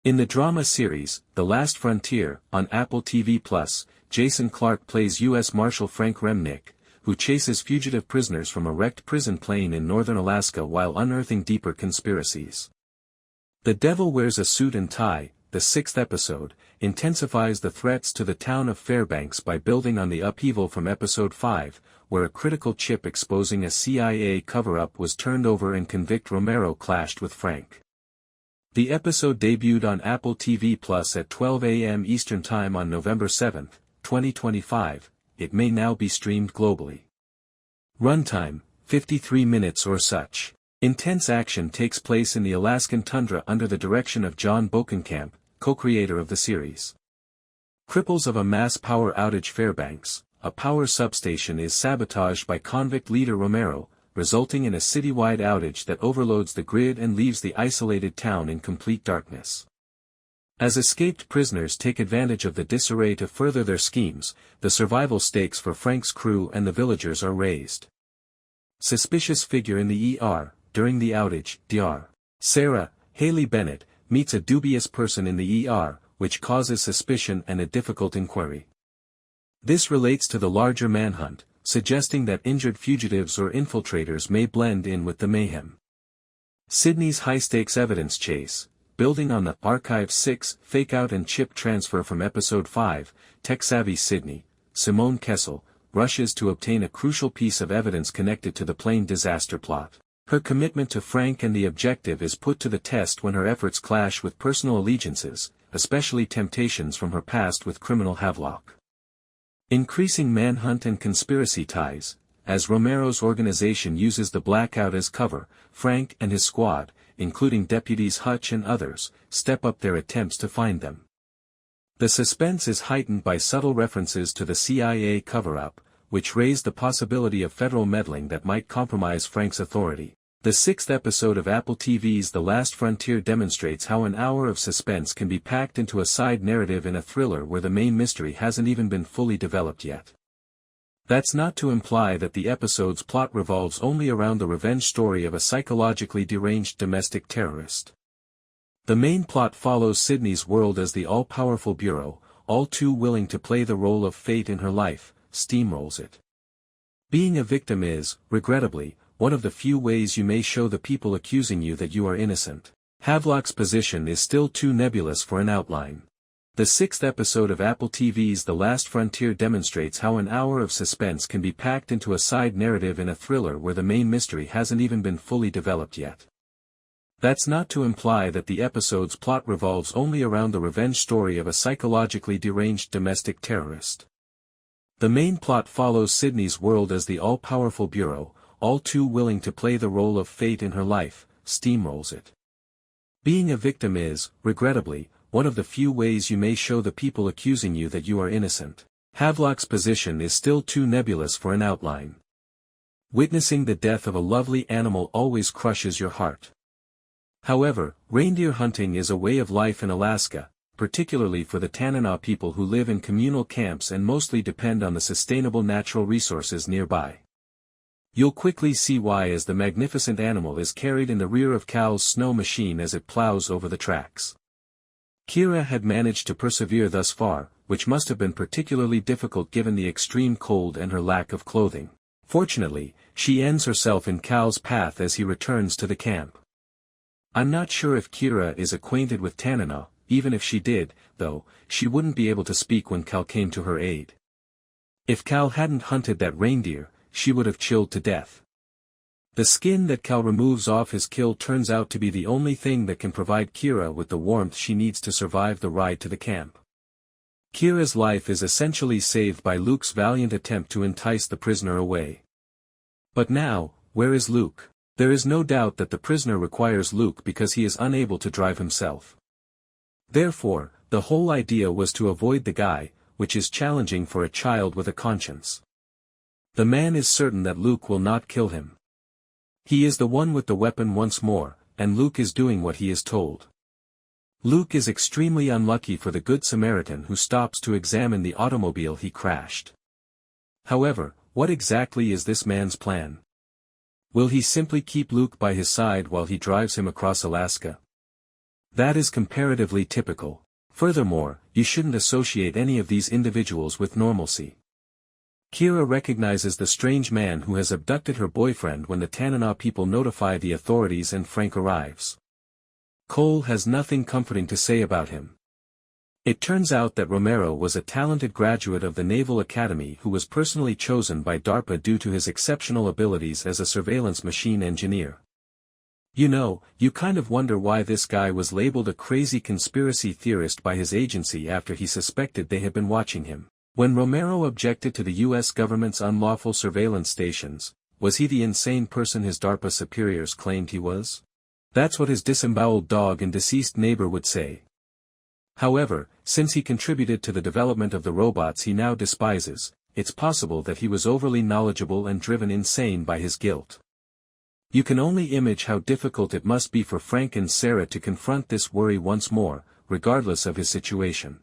In the drama series, The Last Frontier, on Apple TV+, Jason Clarke plays U.S. Marshal Frank Remnick, who chases fugitive prisoners from a wrecked prison plane in northern Alaska while unearthing deeper conspiracies. The Devil Wears a Suit and Tie, the sixth episode, intensifies the threats to the town of Fairbanks by building on the upheaval from episode 5, where a critical chip exposing a CIA cover-up was turned over and convict Romero clashed with Frank. The episode debuted on Apple TV Plus at 12 a.m. Eastern Time on November 7, 2025. It may now be streamed globally. Runtime, 53 minutes or such. Intense action takes place in the Alaskan tundra under the direction of Jon Bokenkamp, co-creator of the series. Cripples of a Mass Power Outage Fairbanks, a power substation is sabotaged by convict leader Romero, resulting in a citywide outage that overloads the grid and leaves the isolated town in complete darkness. As escaped prisoners take advantage of the disarray to further their schemes, the survival stakes for Frank's crew and the villagers are raised. Suspicious figure in the ER, during the outage, Dr. Sarah, Haley Bennett, meets a dubious person in the ER, which causes suspicion and a difficult inquiry. This relates to the larger manhunt, suggesting that injured fugitives or infiltrators may blend in with the mayhem. Sydney's high-stakes evidence chase, building on the Archive 6 fake-out and chip transfer from Episode 5, tech-savvy Sydney, Simone Kessel, rushes to obtain a crucial piece of evidence connected to the plane disaster plot. Her commitment to Frank and the objective is put to the test when her efforts clash with personal allegiances, especially temptations from her past with criminal Havelock. Increasing manhunt and conspiracy ties, as Romero's organization uses the blackout as cover, Frank and his squad, including deputies Hutch and others, step up their attempts to find them. The suspense is heightened by subtle references to the CIA cover-up, which raise the possibility of federal meddling that might compromise Frank's authority. The sixth episode of Apple TV's The Last Frontier demonstrates how an hour of suspense can be packed into a side narrative in a thriller where the main mystery hasn't even been fully developed yet. That's not to imply that the episode's plot revolves only around the revenge story of a psychologically deranged domestic terrorist. The main plot follows Sydney's world as the all-powerful bureau, all too willing to play the role of fate in her life, steamrolls it. Being a victim is, regrettably, one of the few ways you may show the people accusing you that you are innocent. Havelock's position is still too nebulous for an outline. The sixth episode of Apple TV's The Last Frontier demonstrates how an hour of suspense can be packed into a side narrative in a thriller where the main mystery hasn't even been fully developed yet. That's not to imply that the episode's plot revolves only around the revenge story of a psychologically deranged domestic terrorist. The main plot follows Sydney's world as the all-powerful bureau, all too willing to play the role of fate in her life, steamrolls it. Being a victim is, regrettably, one of the few ways you may show the people accusing you that you are innocent. Havelock's position is still too nebulous for an outline. Witnessing the death of a lovely animal always crushes your heart. However, reindeer hunting is a way of life in Alaska, particularly for the Tanana people who live in communal camps and mostly depend on the sustainable natural resources nearby. You'll quickly see why as the magnificent animal is carried in the rear of Cal's snow machine as it plows over the tracks. Kira had managed to persevere thus far, which must have been particularly difficult given the extreme cold and her lack of clothing. Fortunately, she ends herself in Cal's path as he returns to the camp. I'm not sure if Kira is acquainted with Tanana. Even if she did, though, she wouldn't be able to speak when Cal came to her aid. If Cal hadn't hunted that reindeer, she would have chilled to death. The skin that Cal removes off his kill turns out to be the only thing that can provide Kira with the warmth she needs to survive the ride to the camp. Kira's life is essentially saved by Luke's valiant attempt to entice the prisoner away. But now, where is Luke? There is no doubt that the prisoner requires Luke because he is unable to drive himself. Therefore, the whole idea was to avoid the guy, which is challenging for a child with a conscience. The man is certain that Luke will not kill him. He is the one with the weapon once more, and Luke is doing what he is told. Luke is extremely unlucky for the Good Samaritan who stops to examine the automobile he crashed. However, what exactly is this man's plan? Will he simply keep Luke by his side while he drives him across Alaska? That is comparatively typical. Furthermore, you shouldn't associate any of these individuals with normalcy. Kira recognizes the strange man who has abducted her boyfriend when the Tanana people notify the authorities and Frank arrives. Cole has nothing comforting to say about him. It turns out that Romero was a talented graduate of the Naval Academy who was personally chosen by DARPA due to his exceptional abilities as a surveillance machine engineer. You know, you kind of wonder why this guy was labeled a crazy conspiracy theorist by his agency after he suspected they had been watching him. When Romero objected to the U.S. government's unlawful surveillance stations, was he the insane person his DARPA superiors claimed he was? That's what his disemboweled dog and deceased neighbor would say. However, since he contributed to the development of the robots he now despises, it's possible that he was overly knowledgeable and driven insane by his guilt. You can only imagine how difficult it must be for Frank and Sarah to confront this worry once more, regardless of his situation.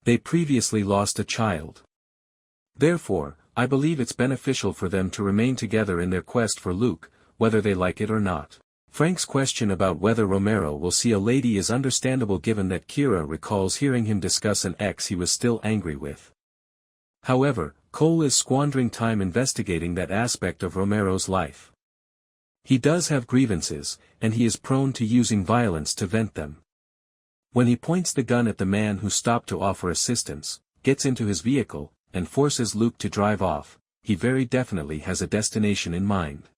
They previously lost a child. Therefore, I believe it's beneficial for them to remain together in their quest for Luke, whether they like it or not. Frank's question about whether Romero will see a lady is understandable given that Kira recalls hearing him discuss an ex he was still angry with. However, Cole is squandering time investigating that aspect of Romero's life. He does have grievances, and he is prone to using violence to vent them. When he points the gun at the man who stopped to offer assistance, gets into his vehicle, and forces Luke to drive off, he very definitely has a destination in mind.